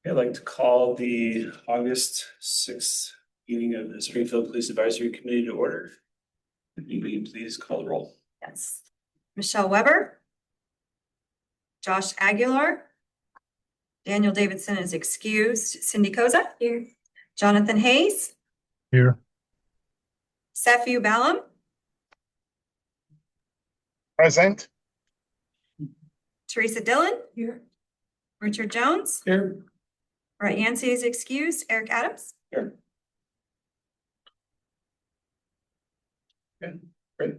I'd like to call the August 6th meeting of the Springfield Police Advisory Committee to order. If anybody please call the roll. Yes. Michelle Weber. Josh Aguilar. Daniel Davidson is excused. Cindy Koza. Here. Jonathan Hayes. Here. Sephu Balam. Present. Teresa Dillon. Here. Richard Jones. Here. Brett Yancey is excused. Eric Adams. Here. Okay, great.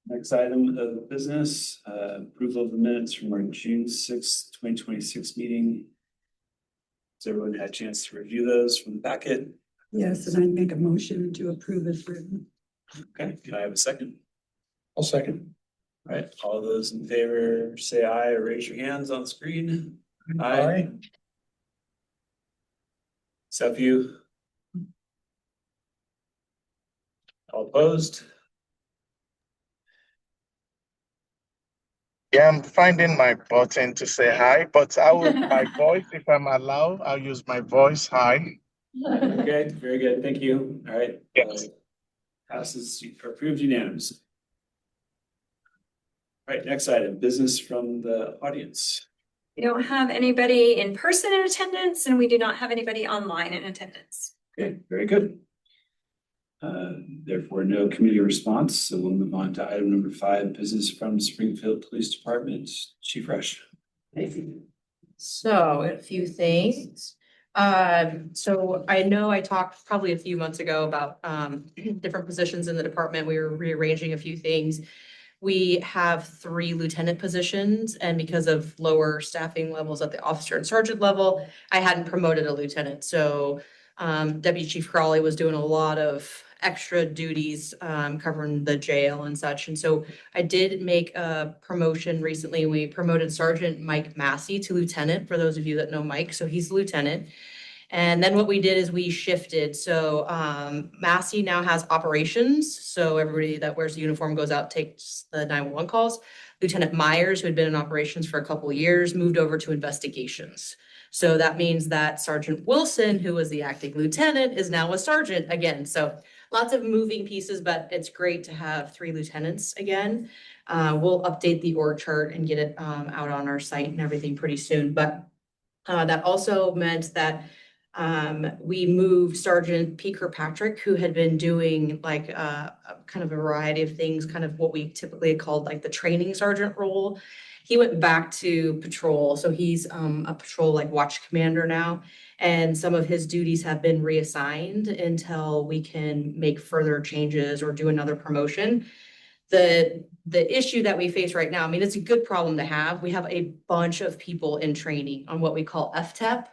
Next item of business, approval of the minutes from our June 6th, 2026 meeting. Has everyone had a chance to review those from the packet? Yes, and I make a motion to approve as written. Okay, can I have a second? I'll second. All right, all those in favor, say aye or raise your hands on the screen. Aye. Sephu. All opposed? Yeah, I'm finding my button to say hi, but I will my voice, if I'm allowed, I'll use my voice. Hi. Okay, very good. Thank you. All right. Yes. Passes approved unanimously. All right, next item, business from the audience. We don't have anybody in person in attendance, and we do not have anybody online in attendance. Okay, very good. Therefore, no committee response. So we'll move on to item number 5, business from Springfield Police Department. Chief Rush. So a few things. So I know I talked probably a few months ago about different positions in the department. We were rearranging a few things. We have 3 lieutenant positions, and because of lower staffing levels at the officer and sergeant level, I hadn't promoted a lieutenant. So Deputy Chief Crawley was doing a lot of extra duties covering the jail and such. And so I did make a promotion recently. We promoted Sergeant Mike Massey to lieutenant, for those of you that know Mike. So he's the lieutenant. And then what we did is we shifted. So Massey now has operations. So everybody that wears the uniform goes out, takes the 911 calls. Lieutenant Myers, who had been in operations for a couple of years, moved over to investigations. So that means that Sergeant Wilson, who was the acting lieutenant, is now a sergeant again. So lots of moving pieces, but it's great to have 3 lieutenants again. We'll update the org chart and get it out on our site and everything pretty soon. But that also meant that we moved Sergeant P. Kirkpatrick, who had been doing like kind of a variety of things, kind of what we typically called like the training sergeant role. He went back to patrol. So he's a patrol like watch commander now. And some of his duties have been reassigned until we can make further changes or do another promotion. The issue that we face right now, I mean, it's a good problem to have. We have a bunch of people in training on what we call FTEP.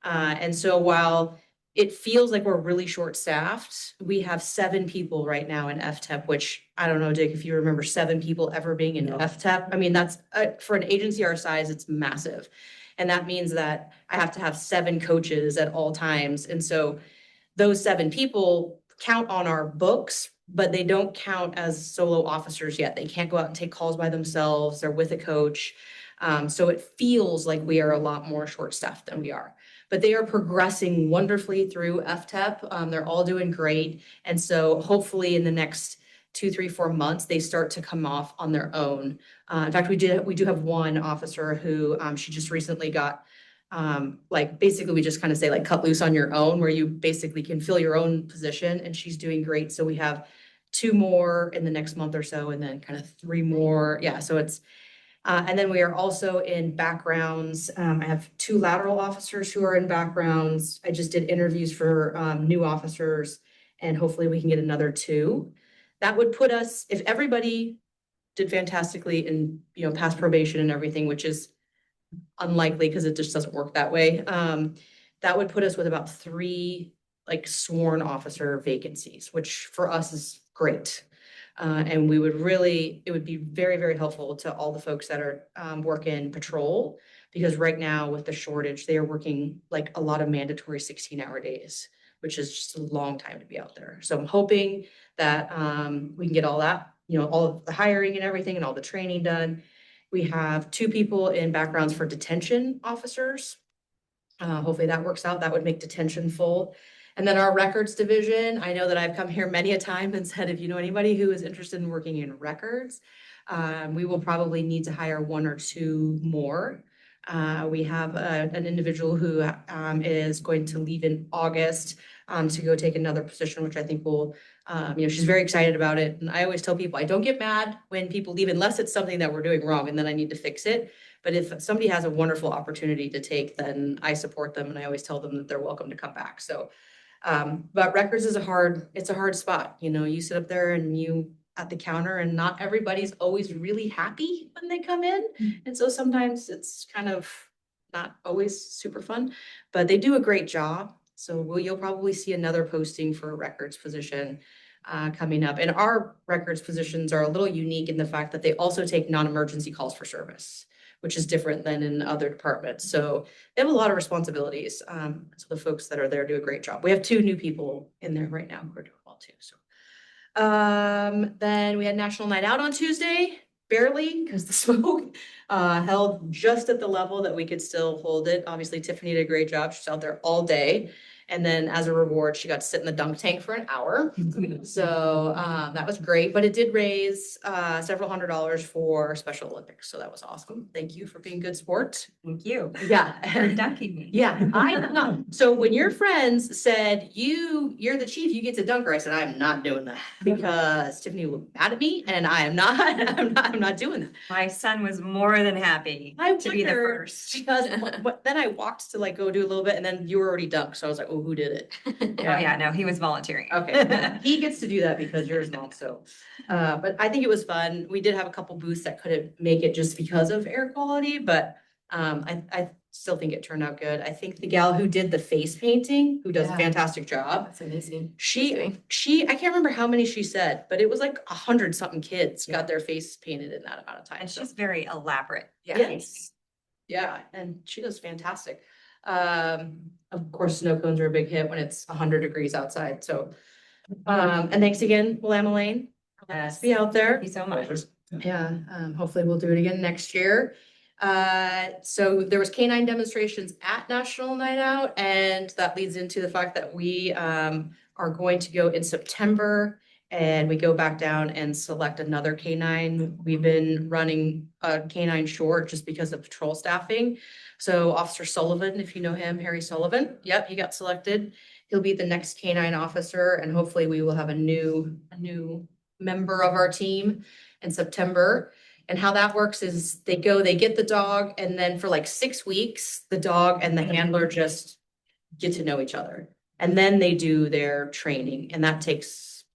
And so while it feels like we're really short-staffed, we have 7 people right now in FTEP, which I don't know, Dick, if you remember 7 people ever being in FTEP. I mean, that's for an agency our size, it's massive. And that means that I have to have 7 coaches at all times. And so those 7 people count on our books, but they don't count as solo officers yet. They can't go out and take calls by themselves. They're with a coach. So it feels like we are a lot more short-staffed than we are. But they are progressing wonderfully through FTEP. They're all doing great. And so hopefully in the next 2, 3, 4 months, they start to come off on their own. In fact, we do have one officer who she just recently got like basically we just kind of say like cut loose on your own, where you basically can fill your own position, and she's doing great. So we have 2 more in the next month or so, and then kind of 3 more. Yeah, so it's and then we are also in backgrounds. I have 2 lateral officers who are in backgrounds. I just did interviews for new officers, and hopefully we can get another 2. That would put us, if everybody did fantastically and passed probation and everything, which is unlikely because it just doesn't work that way. That would put us with about 3 like sworn officer vacancies, which for us is great. And we would really, it would be very, very helpful to all the folks that are working patrol, because right now with the shortage, they are working like a lot of mandatory 16-hour days, which is just a long time to be out there. So I'm hoping that we can get all that, all of the hiring and everything and all the training done. We have 2 people in backgrounds for detention officers. Hopefully that works out. That would make detention full. And then our records division, I know that I've come here many a time and said, if you know anybody who is interested in working in records, we will probably need to hire 1 or 2 more. We have an individual who is going to leave in August to go take another position, which I think will, she's very excited about it. And I always tell people, I don't get mad when people leave unless it's something that we're doing wrong and then I need to fix it. But if somebody has a wonderful opportunity to take, then I support them and I always tell them that they're welcome to come back. So, but records is it's a hard spot. You sit up there and you at the counter and not everybody's always really happy when they come in. And so sometimes it's kind of not always super fun, but they do a great job. So you'll probably see another posting for a records position coming up. And our records positions are a little unique in the fact that they also take non-emergency calls for service, which is different than in other departments. So they have a lot of responsibilities. So the folks that are there do a great job. We have 2 new people in there right now who are doing well too. So then we had National Night Out on Tuesday, barely, because the smoke held just at the level that we could still hold it. Obviously, Tiffany did a great job. She's out there all day. And then as a reward, she got to sit in the dunk tank for an hour. So that was great, but it did raise several $100s for Special Olympics. So that was awesome. Thank you for being good sport. Thank you. Yeah. For dunking me. Yeah, I know. So when your friends said, you're the chief, you get to dunk her, I said, I'm not doing that because Tiffany was mad at me and I am not, I'm not doing that. My son was more than happy to be the wondered, first. Because then I walked to go do a little bit and then you were already dunked. So I was like, oh, who did it? Oh, yeah, no, he was volunteering. Okay, he gets to do that because yours not. So, but I think it was fun. We did have a couple booths that couldn't make it just because of air quality, but I still think it turned out good. I think the gal who did the face painting, who does a Yeah. fantastic job, That's amazing. she, I can't remember how many she said, but it was like 100 something kids got their face painted in that amount of time. And So, she's very elaborate. yes. Yeah, and she does fantastic. Of course, snow cones are a big hit when it's 100 degrees outside. So, and thanks again, Willamette Lane. Yes. Be out there. Thank you so much. Yeah, hopefully we'll do it again next year. So there was canine demonstrations at National Night Out, and that leads into the fact that we are going to go in September and we go back down and select another canine. We've been running a canine short just because of patrol staffing. So Officer Sullivan, if you know him, Harry Sullivan, yep, he got selected. He'll be the next canine officer, and hopefully we will have a new member of our team in September. And how that works is they get the dog, and then for 6 weeks, the dog and the handler just get to know each other. And then they do their training, and that takes,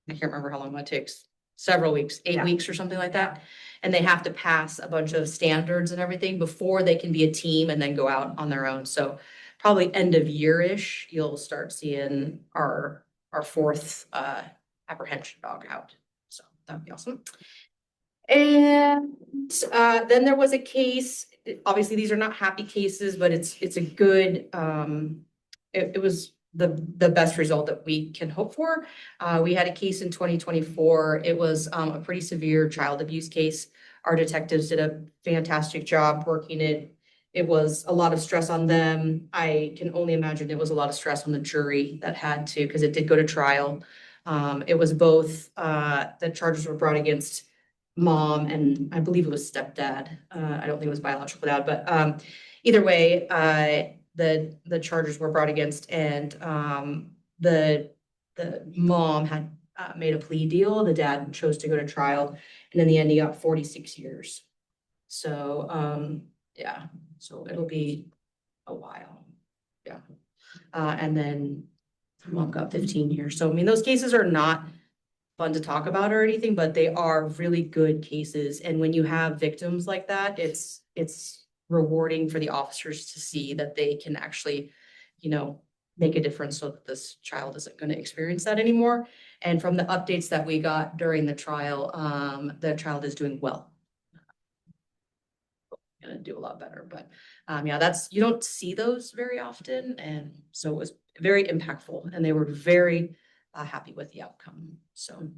I can't remember how long that takes, several weeks, 8 weeks or something like that. And they have to pass a bunch of standards and everything before they can be a team and then go out on their own. So probably end of year-ish, you'll start seeing our 4th apprehension dog out. So that'd be awesome. And then there was a case, obviously these are not happy cases, but it's a good, it was the best result that we can hope for. We had a case in 2024. It was a pretty severe child abuse case. Our detectives did a fantastic job working it. It was a lot of stress on them. I can only imagine it was a lot of stress on the jury that had to, because it did go to trial. It was both, the charges were brought against mom and I believe it was stepdad. I don't think it was biological dad, but either way, the charges were brought against, and the mom had made a plea deal. The dad chose to go to trial, and in the end, he got 46 years. So yeah, so it'll be a while. Yeah, and then mom got 15 years. So I mean, those cases are not fun to talk about or anything, but they are really good cases. And when you have victims like that, it's rewarding for the officers to see that they can actually, make a difference so that this child isn't going to experience that anymore. And from the updates that we got during the trial, the child is doing well. Gonna do a lot better, but yeah, you don't see those very often. And so it was very impactful, and they were very happy with the outcome. So,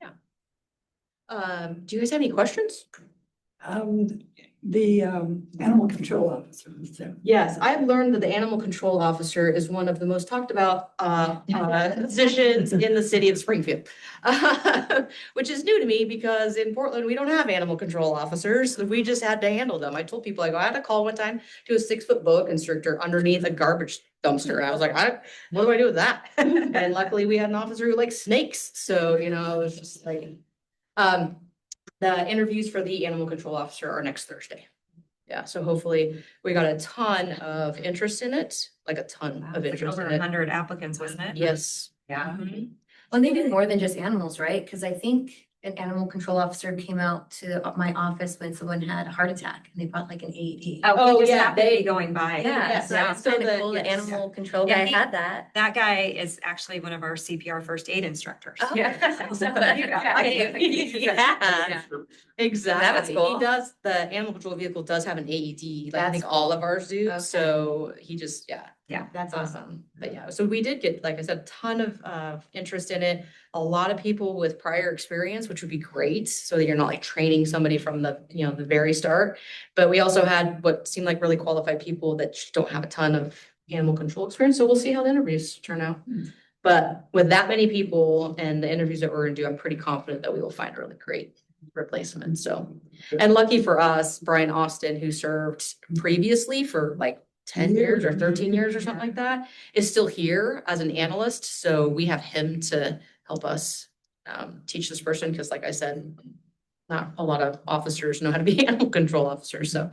yeah. Do you guys have any questions? the animal control officer. So, Yes, I've learned that the animal control officer is one of the most talked about positions in the city of Springfield. Which is new to me because in Portland, we don't have animal control officers. We just had to handle them. I told people, I had a call one time to a 6-foot boa constrictor underneath a garbage dumpster. And I was like, what do I do with that? And luckily we had an officer who likes snakes. So, it was just like, the interviews for the animal control officer are next Thursday. Yeah, so hopefully we got a ton of interest in it, like a ton of interest Over in it. 100 applicants, wasn't it? Yes. Yeah. Well, they do more than just animals, right? Because I think an animal control officer came out to my office when someone had a heart attack and they brought like an AED. Oh, Oh, just yeah, happened to be they- going by. Yeah, so yeah. it's So kind the- of cool. The yes. animal control Yeah, guy he- had that. That guy is actually one of our CPR first aid instructors. Oh. Yeah. So Yeah. Exactly. That was cool. He does, the animal control vehicle does have an AED, like I That's think all of ours do. Okay. So he just, Yeah, that's awesome. But yeah, so we did get, like I said, a ton of interest in it. A lot of people with prior experience, which would be great, so that you're not like training somebody from the, the very start. But we also had what seemed like really qualified people that just don't have a ton of animal control experience, so we'll see how the interviews turn out. But with that many people and the interviews that we're gonna do, I'm pretty confident that we will find a really great replacement, so. And lucky for us, Brian Austin, who served previously for like 10 years or 13 years or something like that, is still here as an analyst, so we have him to help us teach this person, because like I said, not a lot of officers know how to be animal control officers, so.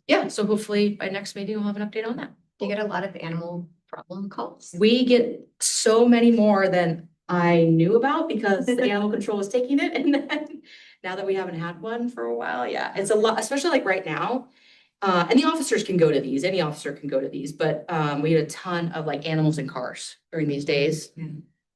Yeah, so hopefully by next meeting, we'll have an update on that. Do you get a lot of animal problem calls? We get so many more than I knew about because the animal control was taking it, and then now that we haven't had one for a while, yeah, it's a lot, especially like right now. And the officers can go to these, any officer can go to these, but we had a ton of like animals in cars during these days.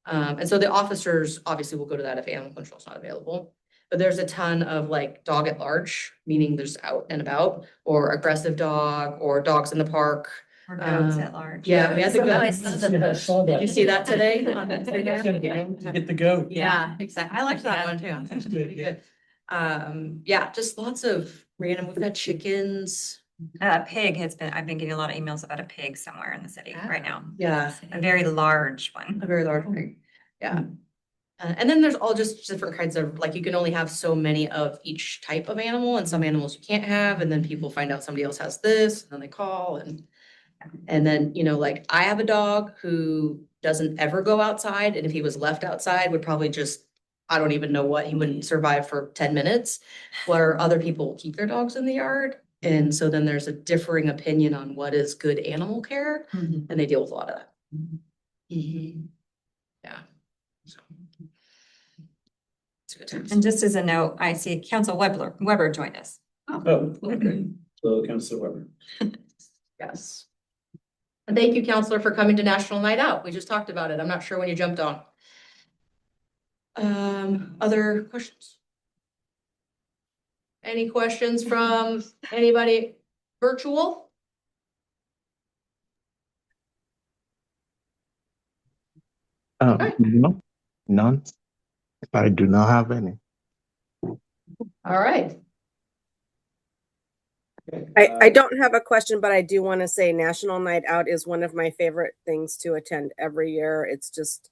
And so the officers obviously will go to that if animal control is not available. But there's a ton of like dog at large, meaning there's out and about, or aggressive dog, or dogs in the park. Or goats at large. Yeah, we had the Oh, I goats. saw the post. Did you see that today? on Instagram? Get the goat. Yeah, exactly. I liked that one too. That's pretty good. Yeah, just lots of random, we've got chickens. A pig I've been getting a lot of emails about a pig somewhere in the city right now. Yeah, A very large one. a very large pig. Yeah. And then there's all just different kinds of, like, you can only have so many of each type of animal, and some animals you can't have, and then people find out somebody else has this, and then they call, and then, like, I have a dog who doesn't ever go outside, and if he was left outside, would probably just, I don't even know what, he wouldn't survive for 10 minutes, where other people keep their dogs in the yard. And so then there's a differing opinion on what is good animal care, and they deal with a lot of that. Mhm. Yeah. So. It's a good time. And just as a note, I see Council Weber joined us. Oh, okay. So Councilor Weber. Yes. And thank you, Counselor, for coming to National Night Out. We just talked about it. I'm not sure when you jumped on. Other questions? Any questions from anybody virtual? No, none. I do not have any. All right. I don't have a question, but I do want to say National Night Out is one of my favorite things to attend every year. It's just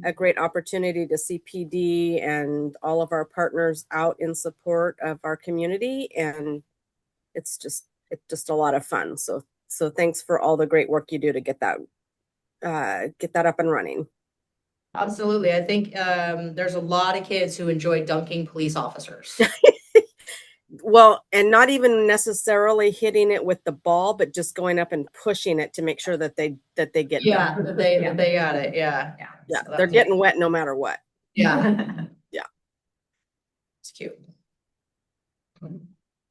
a great opportunity to see PD and all of our partners out in support of our community. And it's just a lot of fun. So thanks for all the great work you do to get that up and running. Absolutely. I think there's a lot of kids who enjoy dunking police officers. Well, and not even necessarily hitting it with the ball, but just going up and pushing it to make sure that they get Yeah, done. that they got it. Yeah. Yeah, So they're that's- getting wet no matter what. Yeah. Yeah. It's cute.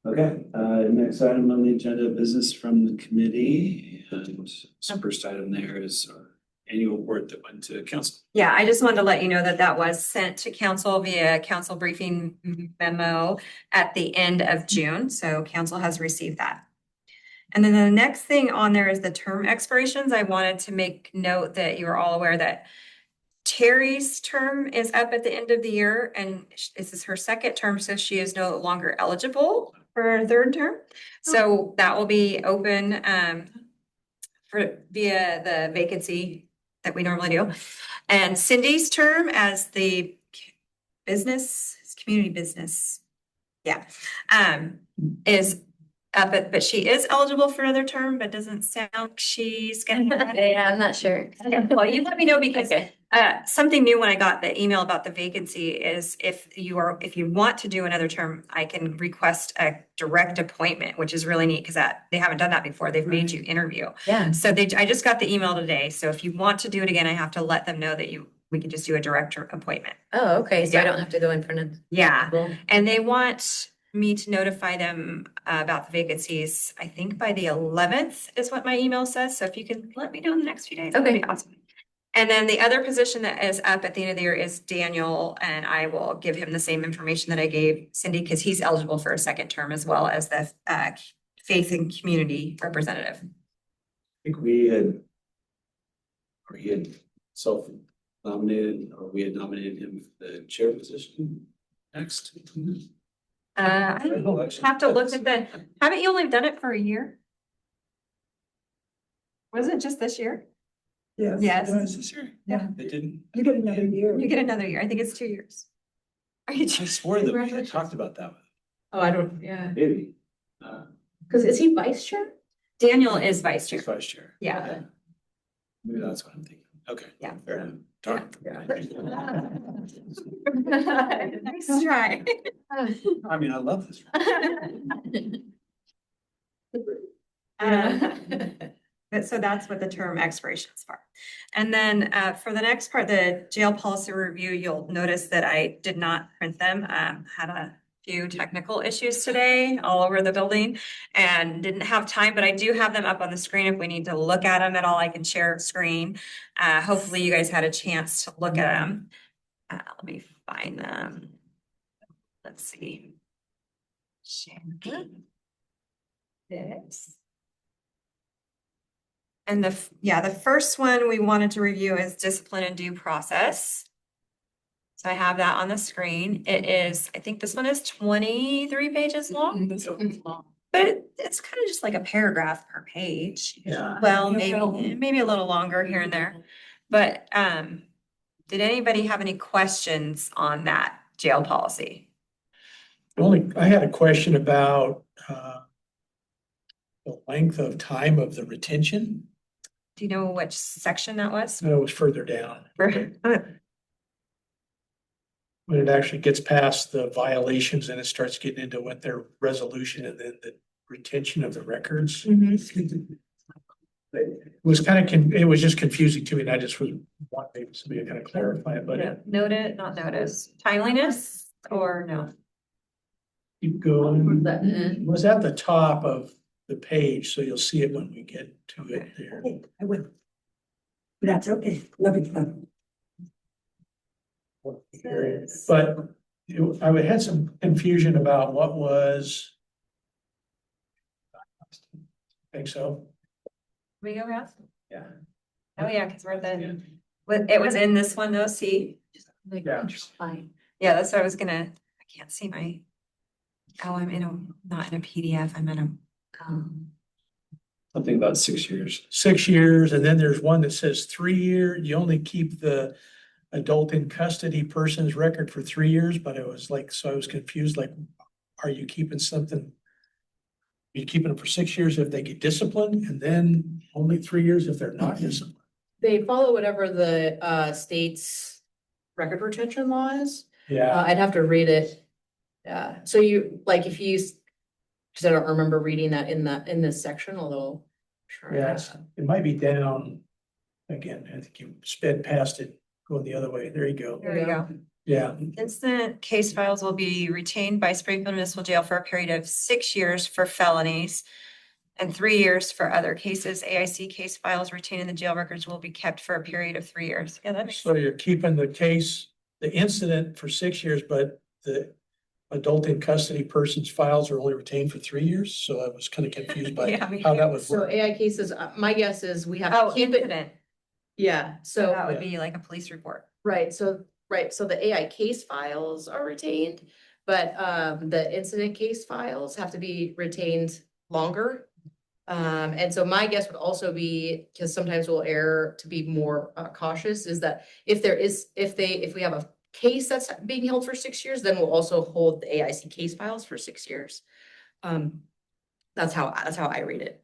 Okay, next item on the agenda, business from the committee. And first item there is our annual report that went to council. Yeah, I just wanted to let you know that was sent to council via council briefing memo at the end of June. So council has received that. And then the next thing on there is the term expirations. I wanted to make note that you're all aware that Terry's term is up at the end of the year, and this is her second term, so she is no longer eligible for a third term. So that will be open for via the vacancy that we normally do. And Cindy's term as the community business, yeah, is up, but she is eligible for another term, but doesn't sound like she's gonna. Yeah, I'm not sure. Okay, well, you let me know because Okay. something new when I got the email about the vacancy is if you want to do another term, I can request a direct appointment, which is really neat because they haven't done that before. They've made you interview. Yeah. So I just got the email today. So if you want to do it again, I have to let them know that we can just do a direct appointment. Oh, okay. So I Yeah. don't have to go in front of Yeah. people. And they want me to notify them about the vacancies, I think by the 11th is what my email says. So if you can let me know in the next few days, that'd be awesome. And then the other position that is up at the end of the year is Daniel, and I will give him the same information that I gave Cindy because he's eligible for a second term as well as the faith and community representative. I think we had, or he had self-nominated, or we had nominated him for the chair position next. I have to look at haven't you only done it for a year? Was it just this year? Yes. Yes. Was this year? Yeah. They didn't. You get another year. You get another year. I think it's 2 years. Are you? I swore that we had talked about that one. Oh, I don't, yeah. Maybe. Because is he vice chair? Daniel is vice chair. She's vice chair. Yeah. Maybe that's what I'm thinking. Okay. Yeah. Fair enough. Darn. Nice try. I mean, I love this. So that's what the term expiration is for. And then for the next part, the jail policy review, you'll notice that I did not print them. Had a few technical issues today all over the building and didn't have time, but I do have them up on the screen. If we need to look at them at all, I can share a screen. Hopefully you guys had a chance to look at them. Let me find them. Let's see. Share this. And the first one we wanted to review is discipline and due process. So I have that on the screen. It is, I think this one is 23 pages long, but it's kind of just like a paragraph per page. Yeah. Well, maybe a little longer here and there. But did anybody have any questions on that jail policy? I had a question about the length of time of the retention. Do you know which section that was? It was further down. When it actually gets past the violations and it starts getting into what their resolution and then the retention of the records. It was it was just confusing to me, and I just was wanting somebody to kind of clarify it, but Noted, not notice. Timeliness or no? keep going. It was at the top of the page, so you'll see it when we get to it there. Okay, I will. That's okay. Love it. But I would had some confusion about what was. I think so. We go, Ross? Yeah. Oh, yeah, because we're it was in this one though, see? Yeah. Fine. Yeah, that's what I was gonna, I can't see my, I'm not in a PDF, I'm in a, Something about 6 years. 6 years, and then there's one that says 3 year. You only keep the adult in custody person's record for 3 years, but it was like, so I was confused, like, are you keeping something? You're keeping them for 6 years if they get disciplined, and then only 3 years if they're not disciplined. They follow whatever the state's record retention law is. Yeah, I'd have to read it. Yeah, so you, like, if you, because I don't remember reading that in this section, although. Sure. yes, it might be down. Again, I think you sped past it, going the other way. There you go. there you go. Yeah, Instant case files will be retained by Springfield Municipal Jail for a period of 6 years for felonies and 3 years for other cases. AIC case files retained in the jail records will be kept for a period of 3 years. Yeah, that makes so you're keeping the case, the incident for 6 years, but the adult in custody person's files are only retained for 3 years. So I was kind of confused by Yeah, me how too. that would So work. AI cases, my guess is we have Oh, to keep it. incident. Yeah, So so, that would be like a police report. right, so the AI case files are retained, But the incident case files have to be retained longer. And so my guess would also be, because sometimes we'll err to be more cautious, is that if we have a case that's being held for 6 years, then we'll also hold the AIC case files for 6 years. That's how I read it.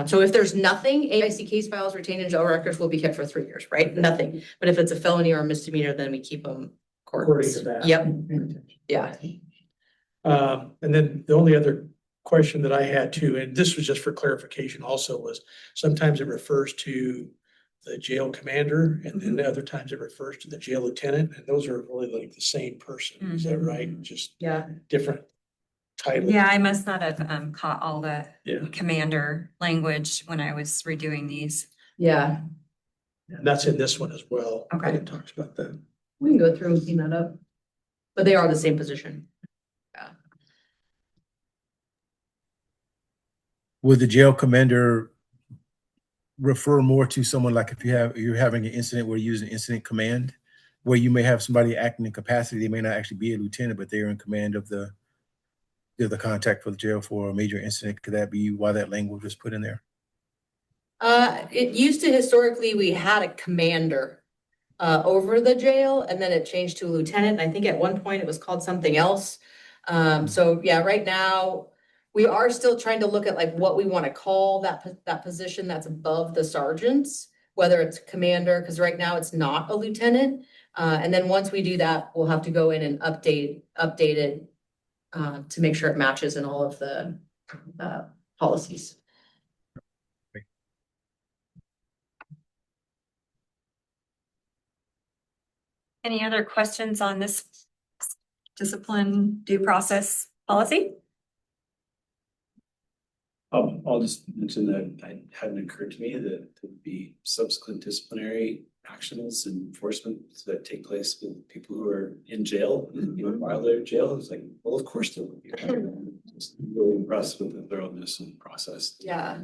So if there's nothing, AIC case files retained in jail records will be kept for 3 years, right? Nothing. But if it's a felony or a misdemeanor, then we keep them. According to that. Yep. Yeah. And then the only other question that I had too, and this was just for clarification also, was sometimes it refers to the jail commander and then other times it refers to the jail lieutenant, and those are really like the same person. Is that right? Just Yeah. different titles. Yeah, I must not have caught all the Yeah. commander language when I was redoing these. Yeah. And that's in this one as well. Okay. It talks about that. We can go through and clean that up. But they are the same position. Would the jail commander refer more to someone like if you're having an incident where you use an incident command, where you may have somebody acting in capacity, they may not actually be a lieutenant, but they're in command of they're the contact for the jail for a major incident? Could that be why that language was put in there? It used to historically, we had a commander over the jail, and then it changed to a lieutenant. I think at one point it was called something else. So yeah, right now we are still trying to look at like what we want to call that position that's above the sergeants, whether it's commander, because right now it's not a lieutenant. And then once we do that, we'll have to go in and update it to make sure it matches in all of the policies. Any other questions on this discipline due process policy? I'll just mention that it hadn't occurred to me that there would be subsequent disciplinary actions and enforcement that take place with people who are in jail, while they're in jail. It's like, well, of course there would be. Just really impressed with the thoroughness and process. Yeah.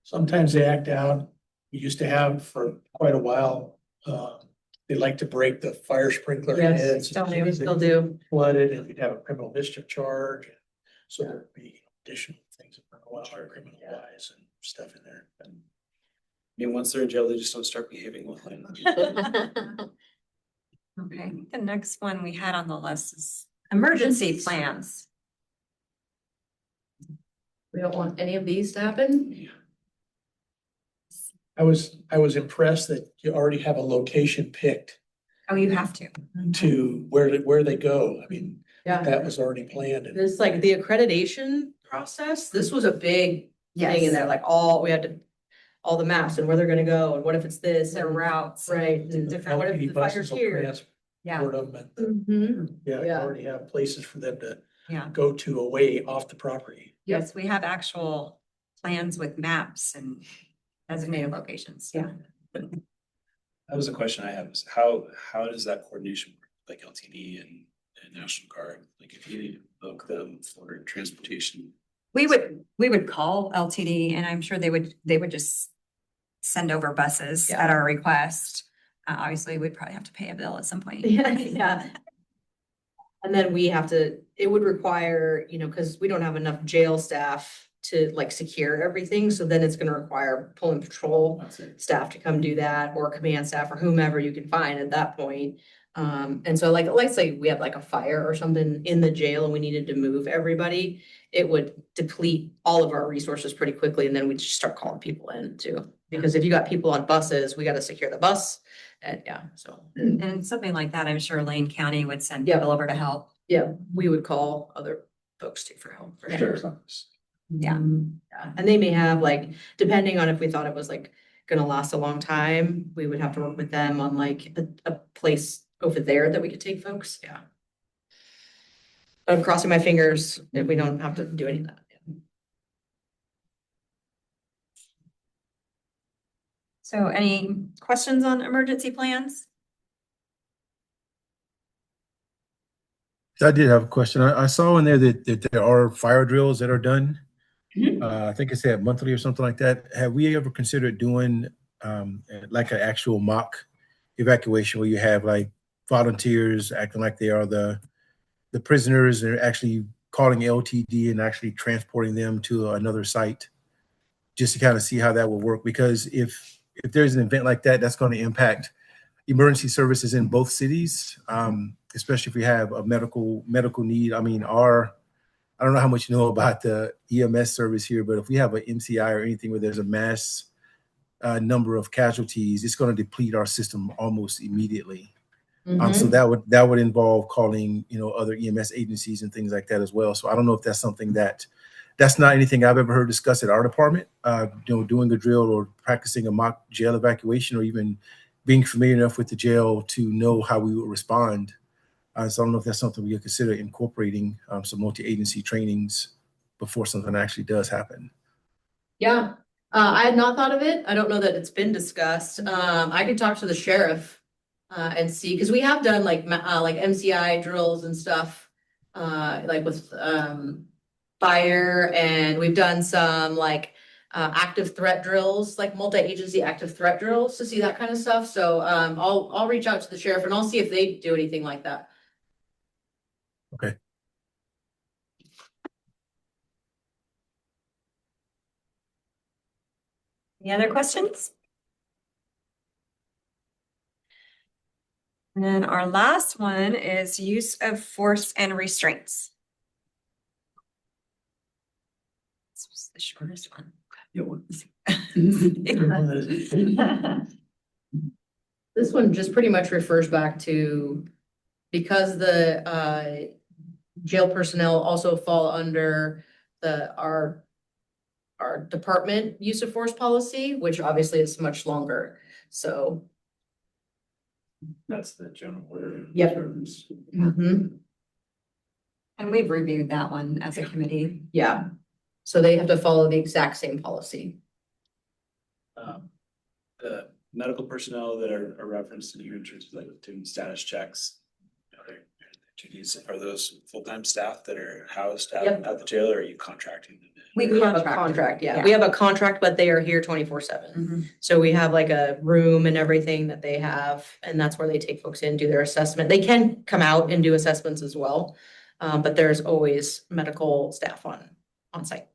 Sometimes they act out. We used to have for quite a while, they like to break the fire sprinkler Yes, heads. still do. Flooded, and we'd have a criminal mischief charge. So there'd be additional things that are criminal wise and stuff in there. I mean, once they're in jail, they just don't start behaving well. Okay, the next one we had on the list is emergency plans. We don't want any of these to happen. I was impressed that you already have a location picked Oh, you have to. to where they go. I mean, Yeah. that was already planned. And This like the accreditation process, this was a big thing in there, like we had all the maps and where they're gonna go and what if it's this Their and routes. right. the different- What if LPD the fire's buses will here? Yeah, transport them and, Mhm. yeah, you Yeah. already have places for them to yeah. go to away off the property. Yes, we have actual plans with maps and designated locations. Yeah. That was a question I had, was how does that coordination work, like LTD and National Guard? Like if you need to book them for transportation. We would call LTD and I'm sure they would just send over buses at our request. Obviously, we'd probably have to pay a bill at some point. Yeah. And then it would require, because we don't have enough jail staff to like secure everything. So then it's gonna require pull and patrol That's it. staff to come do that, or command staff, or whomever you can find at that point. And so like, let's say we had like a fire or something in the jail and we needed to move everybody, it would deplete all of our resources pretty quickly, and then we'd just start calling people in too. Because if you got people on buses, we gotta secure the bus, and so. And something like that, I'm sure Lane County would send Yeah. people over to help. Yeah, we would call other folks too for help, for sure. Sheriff's office. Yeah. Yeah, and they may have like, depending on if we thought it was like gonna last a long time, we would have to work with them on like a place over there that we could take folks, yeah. But I'm crossing my fingers if we don't have to do any of that. So any questions on emergency plans? I did have a question. I saw in there that there are fire drills that are done. I think it said monthly or something like that. Have we ever considered doing like an actual mock evacuation where you have like volunteers acting like they are the the prisoners and actually calling LTD and actually transporting them to another site, just to kind of see how that will work. Because if there's an event like that, that's going to impact emergency services in both cities, especially if we have a medical need. I mean, I don't know how much you know about the EMS service here, but if we have an MCI or anything where there's a mass number of casualties, it's going to deplete our system almost immediately. So that would involve calling, other EMS agencies and things like that as well. So I don't know if that's something that's not anything I've ever heard discussed at our department. Doing a drill or practicing a mock jail evacuation, or even being familiar enough with the jail to know how we would respond. So I don't know if that's something we could consider incorporating some multi-agency trainings before something actually does happen. Yeah, I had not thought of it. I don't know that it's been discussed. I could talk to the sheriff and see, because we have done like MCI drills and stuff, like with fire, and we've done some like active threat drills, like multi-agency active threat drills to see that kind of stuff. So I'll reach out to the sheriff and I'll see if they do anything like that. Okay. Any other questions? And then our last one is use of force and restraints. This was the shortest one. This one just pretty much refers back to, because the jail personnel also fall under our department use of force policy, which obviously is much longer. So That's the general order. Yep. And we've reviewed that one as a committee. yeah, so they have to follow the exact same policy. The medical personnel that are referenced in here in terms of like doing status checks, their duties, are those full-time staff that are housed at the jail, or are you contracting them? We have a contract, yeah. We have a contract, but they are here 24/7. So we have like a room and everything that they have, and that's where they take folks in, do their assessment. They can come out and do assessments as well, but there's always medical staff on site.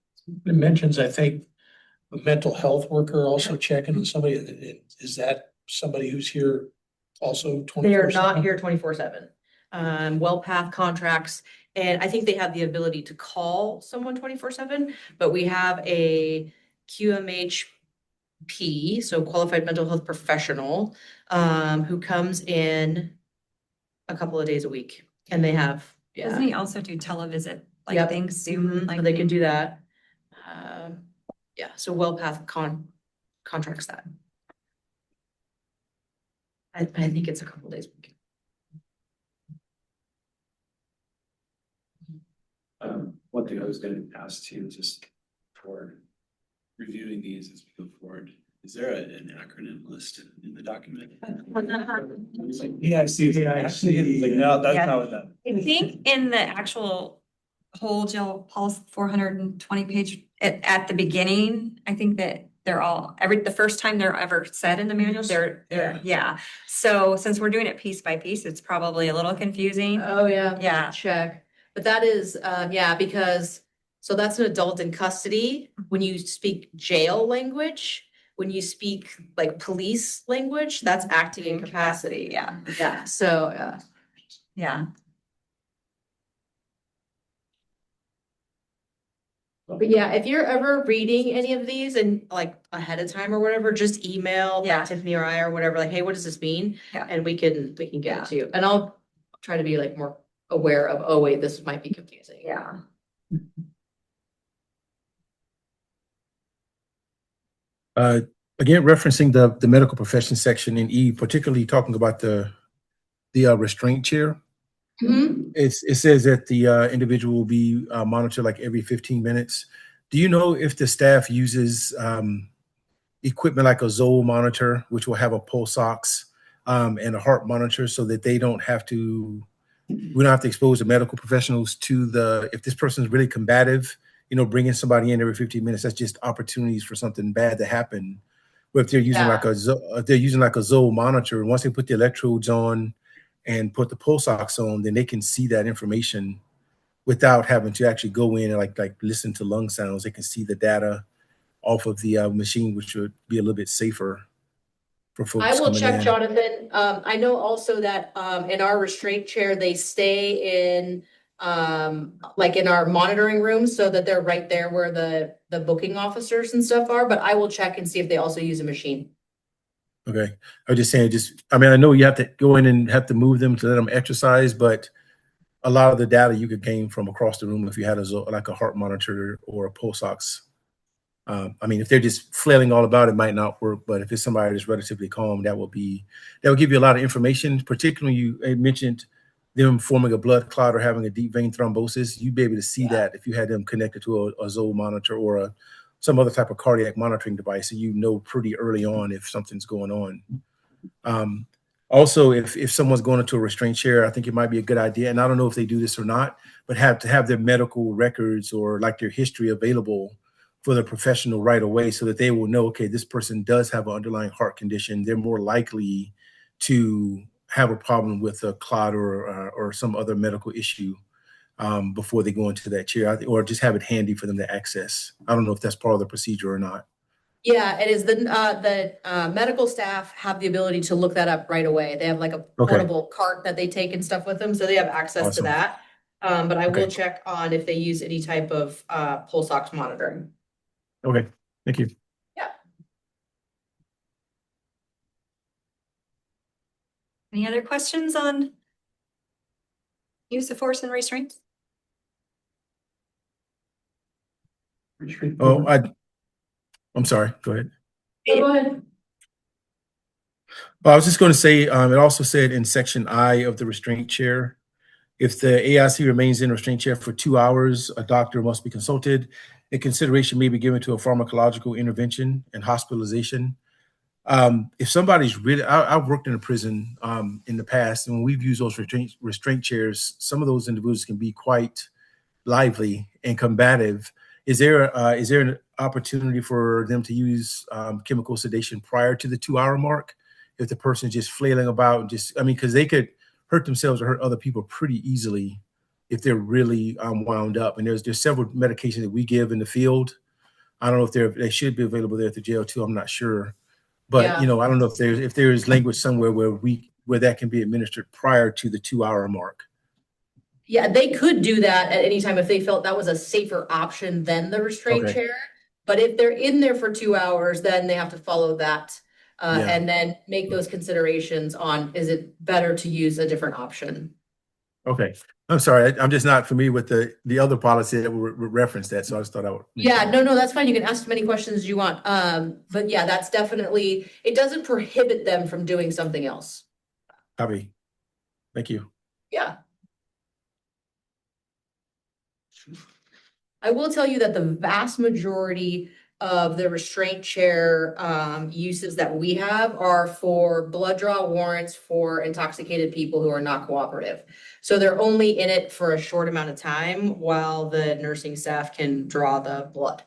It mentions, I think, a mental health worker also checking on somebody. Is that somebody who's here also 24/7? They are not here 24/7. WellPath contracts, and I think they have the ability to call someone 24/7, but we have a QMHP, so qualified mental health professional, who comes in a couple of days a week, and they have, Doesn't he also do televisit, like Yep. things, Zoom? So they can do that. Yeah, so WellPath contracts that. I think it's a couple days a week. One thing I was gonna ask too, just for reviewing these as we go forward, is there an acronym list in the document? Yeah, I see. Like, no, that's Yeah. not what that. I think in the actual whole jail policy 420 page at the beginning, I think that they're all the first time they're ever said in the manual, yeah. So since we're doing it piece by piece, it's probably a little confusing. Oh, yeah. Yeah. Check. But that is, because, so that's an adult in custody. When you speak jail language, when you speak like police language, that's acting in capacity. Yeah. Yeah, so, Yeah. but yeah, if you're ever reading any of these and like ahead of time or whatever, just email Tiffany or I or whatever, like, hey, what does this mean? Yeah. And we can get it to you. And I'll try to be like more aware of, oh wait, this might be confusing. Yeah. Again, referencing the medical profession section in E, particularly talking about the restraint chair. It says that the individual will be monitored like every 15 minutes. Do you know if the staff uses equipment like a Zoll monitor, which will have a pulse ox and a heart monitor, so that we don't have to expose the medical professionals to if this person is really combative, bringing somebody in every 15 minutes, that's just opportunities for something bad to happen. But if they're using like a Zoll monitor, once they put the electrodes on and put the pulse ox on, then they can see that information without having to actually go in and like listen to lung sounds. They can see the data off of the machine, which would be a little bit safer for I folks will coming check, in. Jonathan. I know also that in our restraint chair, they stay in like in our monitoring room so that they're right there where the booking officers and stuff are, but I will check and see if they also use a machine. Okay. I was just saying, I mean, I know you have to go in and have to move them to let them exercise, but a lot of the data you could gain from across the room if you had like a heart monitor or a pulse ox. I mean, if they're just flailing all about, it might not work. But if it's somebody that's relatively calm, that will give you a lot of information. Particularly, you mentioned them forming a blood clot or having a deep vein thrombosis. You'd be able to see that if you had them connected to a Zoll monitor or some other type of cardiac monitoring device, and you know pretty early on if something's going on. Also, if someone's going into a restraint chair, I think it might be a good idea, and I don't know if they do this or not, but have their medical records or like their history available for the professional right away so that they will know, okay, this person does have an underlying heart condition. They're more likely to have a problem with a clot or some other medical issue before they go into that chair, or just have it handy for them to access. I don't know if that's part of the procedure or not. Yeah, it is. The medical staff have the ability to look that up right away. They have like a portable cart that they take and stuff with them, so they have access to Awesome. that. But I will Okay. check on if they use any type of pulse ox monitoring. Okay, thank you. Yeah. Any other questions on use of force and restraints? Oh, I'm sorry. Go ahead. Go ahead. Well, I was just going to say, it also said in section I of the restraint chair, if the AIC remains in restraint chair for 2 hours, a doctor must be consulted. And consideration may be given to a pharmacological intervention and hospitalization. If somebody's really, I've worked in a prison in the past, and when we've used those restraint chairs, some of those individuals can be quite lively and combative. Is there an opportunity for them to use chemical sedation prior to the 2 hour mark? If the person's just flailing about and because they could hurt themselves or hurt other people pretty easily if they're really wound up. And there's several medications that we give in the field. I don't know if they should be available there at the jail too. I'm not sure. But Yeah. I don't know if there's language somewhere where that can be administered prior to the 2 hour mark. Yeah, they could do that at any time if they felt that was a safer option than the restraint Okay. chair. But if they're in there for 2 hours, then they have to follow that Yeah. and then make those considerations on, is it better to use a different option? Okay. I'm sorry. I'm just not familiar with the other policy that would reference that. So I just thought I would. Yeah, no, that's fine. You can ask as many questions as you want. But yeah, that's definitely, it doesn't prohibit them from doing something else. Copy. Thank you. Yeah. I will tell you that the vast majority of the restraint chair uses that we have are for blood draw warrants for intoxicated people who are not cooperative. So they're only in it for a short amount of time while the nursing staff can draw the blood.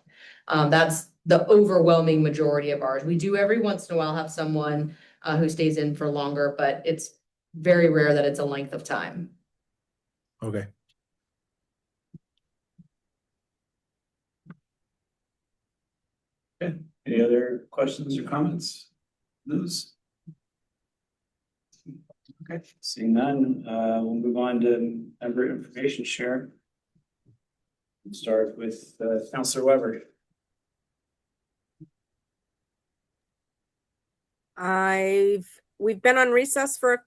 That's the overwhelming majority of ours. We do every once in a while have someone who stays in for longer, but it's very rare that it's a length of time. Okay. Okay, any other questions or comments? Those? Okay, seeing none, we'll move on to member information share. We'll start with Councilor Weber. We've been on recess for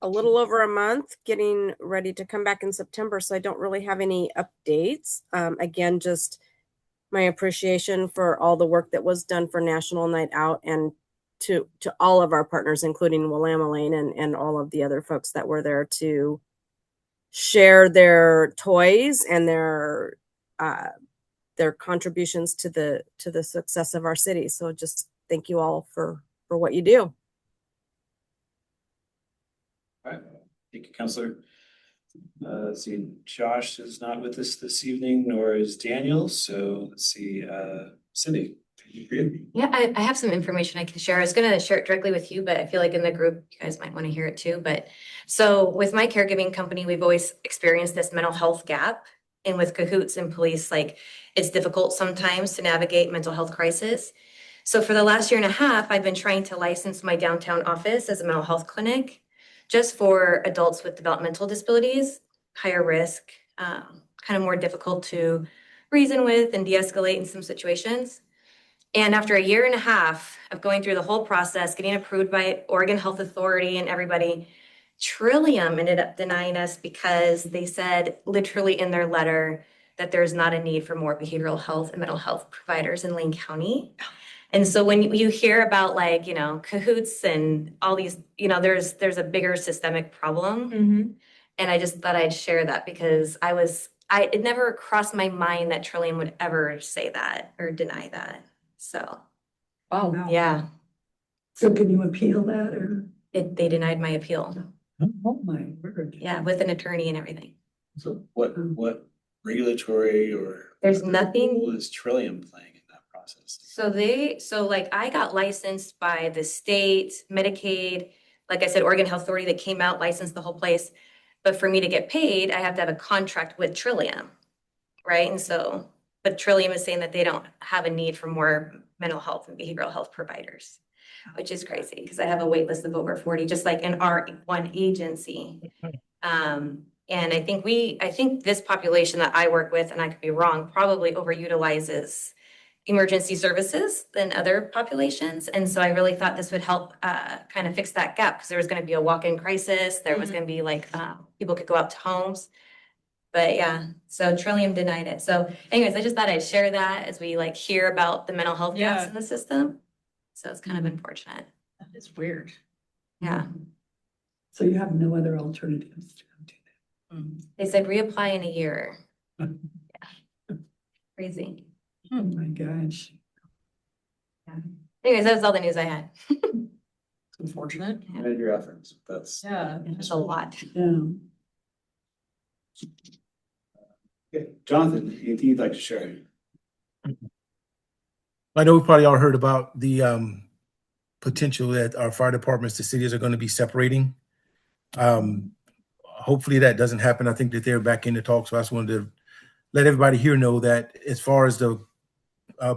a little over a month, getting ready to come back in September, so I don't really have any updates. Again, just my appreciation for all the work that was done for National Night Out, and to all of our partners, including Willamette Lane and all of the other folks that were there to share their toys and their contributions to the success of our city. So just thank you all for what you do. All right, thank you, Councilor. Let's see, Josh is not with us this evening, nor is Daniel. So let's see, Cindy. Yeah, I have some information I can share. I was gonna share it directly with you, but I feel like in the group, you guys might want to hear it too. But so with my caregiving company, we've always experienced this mental health gap. And with cahoots and police, like it's difficult sometimes to navigate mental health crisis. So for the last year and a half, I've been trying to license my downtown office as a mental health clinic just for adults with developmental disabilities, higher risk, kind of more difficult to reason with and de-escalate in some situations. And after a year and a half of going through the whole process, getting approved by Oregon Health Authority and everybody, Trillium ended up denying us because they said literally in their letter that there's not a need for more behavioral health and mental health providers in Lane County. And so when you hear about like, cahoots and all these, there's a bigger systemic problem. And I just thought I'd share that because it never crossed my mind that Trillium would ever say that or deny that. So, Wow. yeah, So can you appeal that or? they denied my appeal. Oh, my word. Yeah, with an attorney and everything. So what regulatory or? There's other nothing- role is Trillium playing in that process? So like I got licensed by the state, Medicaid, like I said, Oregon Health Authority that came out, licensed the whole place. But for me to get paid, I have to have a contract with Trillium, right? And so, but Trillium is saying that they don't have a need for more mental health and behavioral health providers, which is crazy because I have a wait list of over 40, just like in our one agency. And I think this population that I work with, and I could be wrong, probably overutilizes emergency services than other populations. And so I really thought this would help kind of fix that gap because there was going to be a walk-in crisis. There was going to be like people could go out to homes. But yeah, so Trillium denied it. So anyways, I just thought I'd share that as we like hear about the mental health gaps in the system. So it's kind of unfortunate. That is weird. Yeah. So you have no other alternatives to do They said reapply in a year. that? Yeah. Crazy. Oh, my gosh. Yeah. Anyways, that was all the news I had. It's unfortunate. Made your efforts. That's. Yeah. It's a lot. Yeah. Okay. Jonathan, anything you'd like to share? I know we probably all heard about the potential that our fire departments, the cities are going to be separating. Hopefully that doesn't happen. I think that they're back in the talks. So I just wanted to let everybody here know that as far as the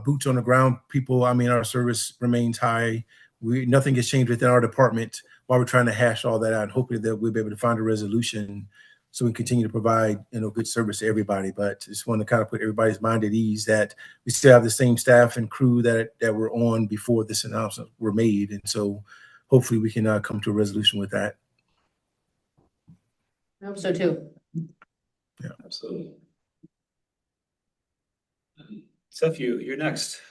boots on the ground people, I mean, our service remains high. Nothing has changed within our department while we're trying to hash all that out. And hopefully that we'll be able to find a resolution so we can continue to provide, good service to everybody. But just want to kind of put everybody's mind at ease that we still have the same staff and crew that were on before this announcement were made. And so hopefully we can come to a resolution with that. I hope so too. Yeah, absolutely. Seth, you're next.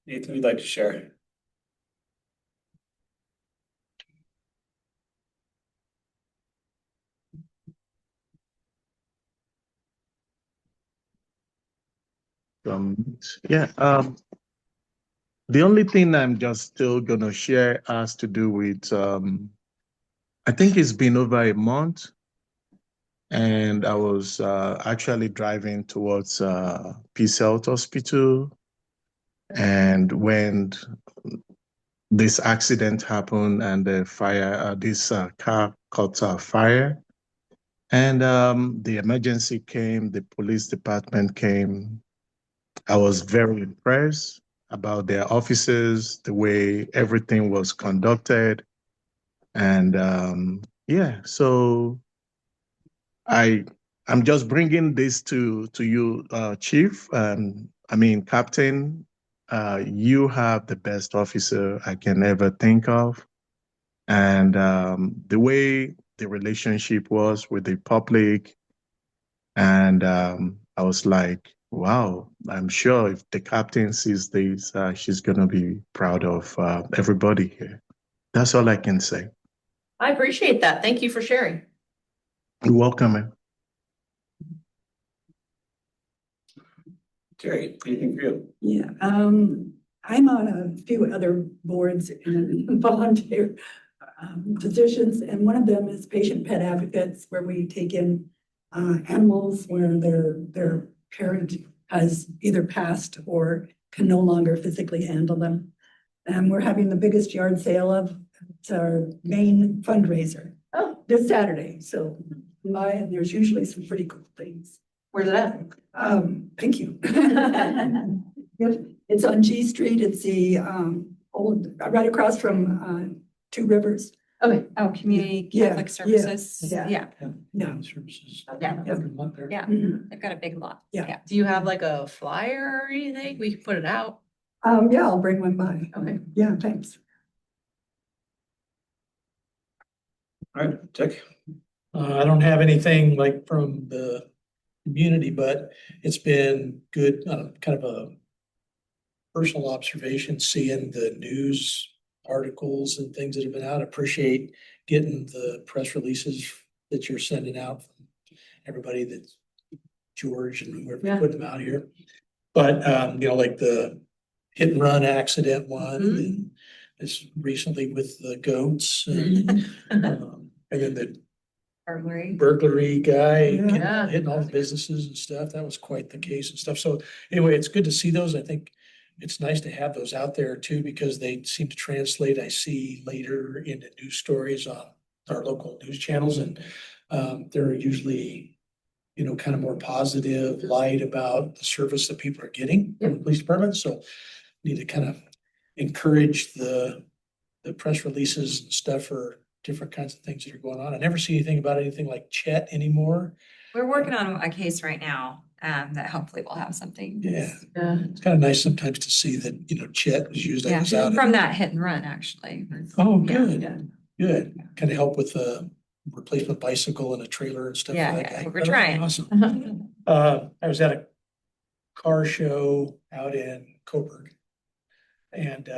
Anything you'd like to share? The only thing I'm just still gonna share has to do with I think it's been over a month, and I was actually driving towards Peace Health Hospital, and when this accident happened and the fire, this car caught fire, and the emergency came, the police department came. I was very impressed about their officers, the way everything was conducted. And so I'm just bringing this to you, Chief. Captain, you have the best officer I can ever think of. And the way the relationship was with the public, and I was like, wow, I'm sure if the captain sees this, she's going to be proud of everybody here. That's all I can say. I appreciate that. Thank you for sharing. You're welcome, man. Terry, anything for you? Yeah, I'm on a few other boards and volunteer positions, and one of them is patient pet advocates, where we take in animals where their parent has either passed or can no longer physically handle them. And we're having the biggest yard sale of, it's our main fundraiser. Oh, this Saturday, so there's usually some pretty cool things. Where's it at? Thank you. It's on G Street, it's the right across from Two Rivers. Okay. Oh, community Yeah, Catholic yeah, services. yeah. Yeah, Yeah. Services. Yeah. Every month there. yeah. Mhm. They've got a big lot. Yeah. Do you have like a flyer or anything? We can put it out. Yeah, I'll bring one by. Okay. Yeah, thanks. All right, Dick. I don't have anything like from the community, but it's been good, kind of a personal observation, seeing the news articles and things that have been out. Appreciate getting the press releases that you're sending out from everybody that's George and whoever Yeah. put them out here. But, like the hit and run accident one, and then this recently with the goats and then the Burglary. burglary guy Yeah. hitting all the businesses and stuff. That was quite the case and stuff. So anyway, it's good to see those. I think it's nice to have those out there too, because they seem to translate, I see later into news stories on our local news channels, and they're usually, kind of more positive light about the service that people are getting from the police department. So need to kind of encourage the press releases and stuff for different kinds of things that are going on. I never see anything about anything like Chet anymore. We're working on a case right now, that hopefully will have something. Yeah. Yeah. It's kind of nice sometimes to see that, Chet was used. I Yeah, was out. from that hit and run, actually. Oh, Yeah. good, good. Kind of help with a replacement bicycle and a trailer and stuff. Yeah, for that yeah, guy. we're That was trying. Awesome. I was at a car show out in Coburg. And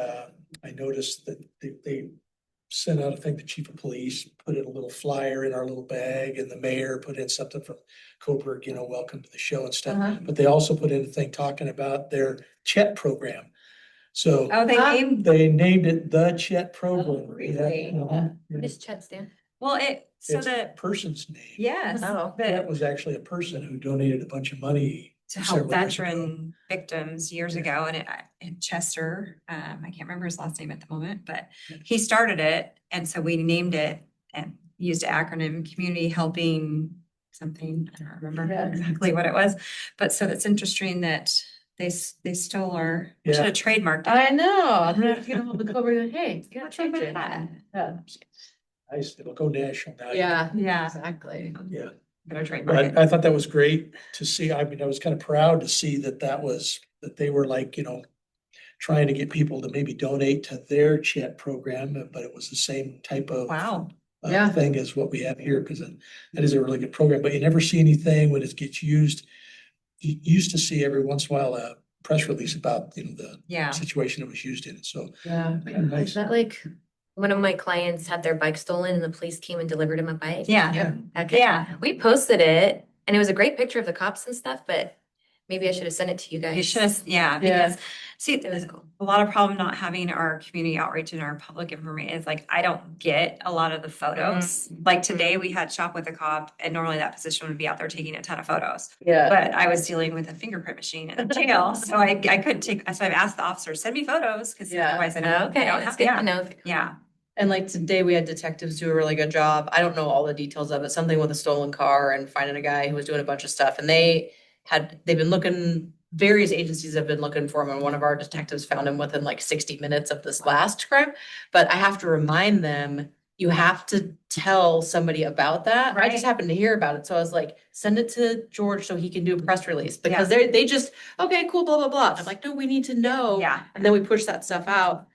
I noticed that they sent out, I think, the chief of police put in a little flyer in our little bag, and the mayor put in something from Coburg, welcome to the show and stuff. But they also put in a thing talking about their Chet program. So Oh, they named, they named it the Chet program. really? Yeah. What does Chet stand? well, so It's the, a person's name. yes, Oh. That the, was actually a person who donated a bunch of money to help several years ago. veteran victims years ago, and in Chester, I can't remember his last name at the moment, but he started it, and so we named it and used the acronym Community Helping something, I don't remember Yeah. exactly what it was, but so it's interesting that they stole our, we should Yeah. have trademarked it. I know. I'm gonna have to get them on the cover and hey, you gotta What's up change with it. that? Yeah. Nice, it'll go national now. Yeah. Yeah. Exactly. Yeah. Better trademark But it. I thought that was great to see. I mean, I was kind of proud to see that they were like, trying to get people to maybe donate to their Chet program, but it was the same type of Wow. Yeah. thing as what we have here, because that is a really good program, but you never see anything when it gets used. You used to see every once in a while a press release about, the Yeah. situation it was used in. So Yeah. kind of nice. Is that like, one of my clients had their bike stolen and the police came and delivered him a bike? Yeah. Okay. Yeah. We posted it and it was a great picture of the cops and stuff, but maybe I should have sent it to you guys. You should, yeah, Yeah. because, see, there's a lot of problem not having our community outreach and our public information is like, I don't get a lot of the photos. Like today, we had shop with a cop, and normally that position would be out there taking a ton of photos. Yeah. But I was dealing with a fingerprint machine in the jail, so I couldn't take, so I've asked the officer, send me photos, because Yeah. otherwise I don't Okay, have, that's good to yeah, know. yeah. And like today, we had detectives do a really good job. I don't know all the details of it, something with a stolen car and finding a guy who was doing a bunch of stuff. And they've been looking, various agencies have been looking for him. And one of our detectives found him within like 60 minutes of this last crime. But I have to remind them, you have to tell somebody about that. I Right. just happened to hear about it. So I was like, send it to George so he can do a press release, because they just, okay, cool, blah, blah, blah. I'm like, no, we need to know. Yeah. And then we push that stuff out.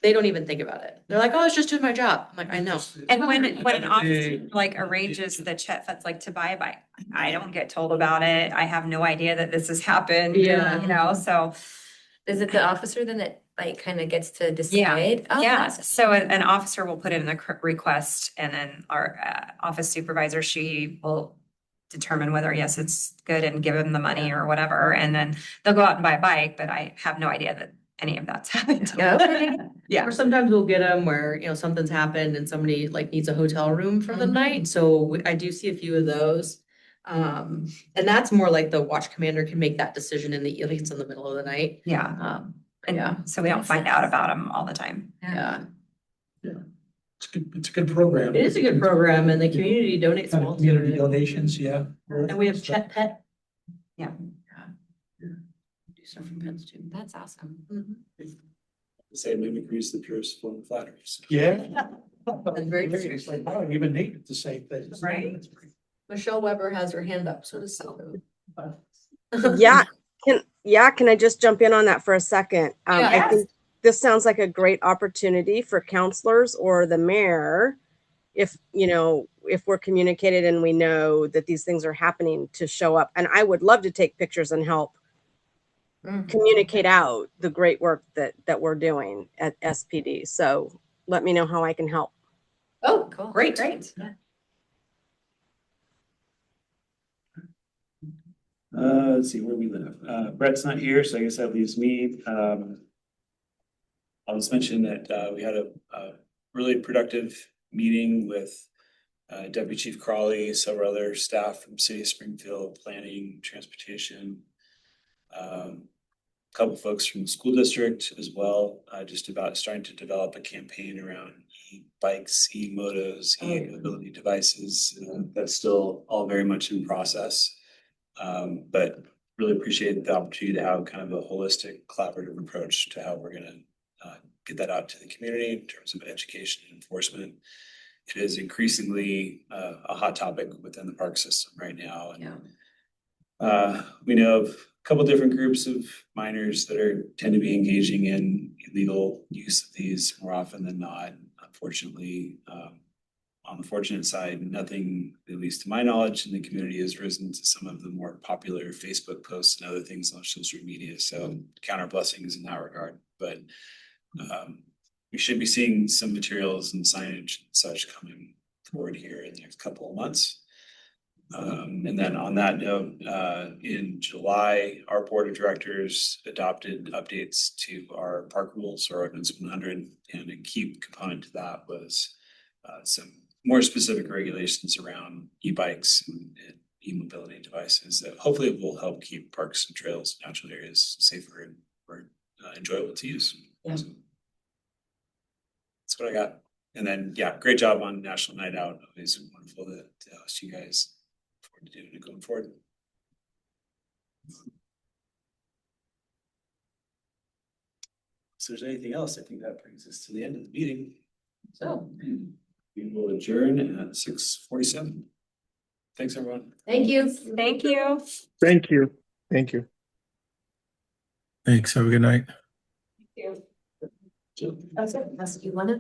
They don't even think about it. They're like, oh, I was just doing my job. I'm like, I know. And when an officer like arranges the Chet funds, like to buy a bike, I don't get told about it. I have no idea that this has happened. Yeah. So. Is it the officer then that like kind of gets to decide? Oh, Yeah, that's- so an officer will put in a request, and then our office supervisor, she will determine whether, yes, it's good, and give them the money or whatever, and then they'll go out and buy a bike, but I have no idea that any of that's happened. Okay. Yeah, or sometimes we'll get them where, something's happened and somebody like needs a hotel room for the Mhm. night. So I do see a few of those. And that's more like the watch commander can make that decision in the, at least in the middle of the night. Yeah, Yeah, and so we don't find out about them all the time. yeah. It's a good program. It is a good program and the community donates Kind well of to community it. donations, yeah. And we have Chet Pet. Yeah. Do stuff for pets too. That's awesome. Say mimicry is the purest form of flattery. So. Yeah. That's very true. It's like, I don't even need to say things. Right. Michelle Weber has her hand up, so does Salvo. Can I just jump in on that for a second? I Yes. think this sounds like a great opportunity for counselors or the mayor, if, you know, if we're communicated and we know that these things are happening, to show up. And I would love to take pictures and help communicate out the great work that we're doing at SPD. So let me know how I can help. Oh, Cool. great. Great. Let's see where we live. Brett's not here, so I guess that leaves me. I'll just mention that we had a really productive meeting with Deputy Chief Crawley, several other staff from City of Springfield, planning, transportation, a couple folks from the school district as well, just about starting to develop a campaign around e-bikes, e-motos, e-mobility devices. That's still all very much in process. But really appreciate the opportunity to have kind of a holistic collaborative approach to how we're going to get that out to the community in terms of education and enforcement. It is increasingly a hot topic within the park system right now. And we know of a couple different groups of minors that tend to be engaging in illegal use of these more often than not. Unfortunately, on the fortunate side, nothing, at least to my knowledge, in the community has risen to some of the more popular Facebook posts and other things on social media. So count our blessings in that regard. But we should be seeing some materials and signage and such coming forward here in the next couple of months. And then on that note, in July, our board of directors adopted updates to our park rules, or ordinance 100, and a key component to that was some more specific regulations around e-bikes and e-mobility devices that hopefully will help keep parks and trails and natural areas safer and more enjoyable to use. Yeah. So that's what I got. And then, yeah, great job on National Night Out. It's wonderful to host you guys. Forward to doing it going forward. So if there's anything else, I think that brings us to the end of the meeting. So, We will adjourn at 6:47. Thanks, everyone. thank you. Thank you. Thank you. Thank you. Thanks. Have a good night. That's it. That's, you want it?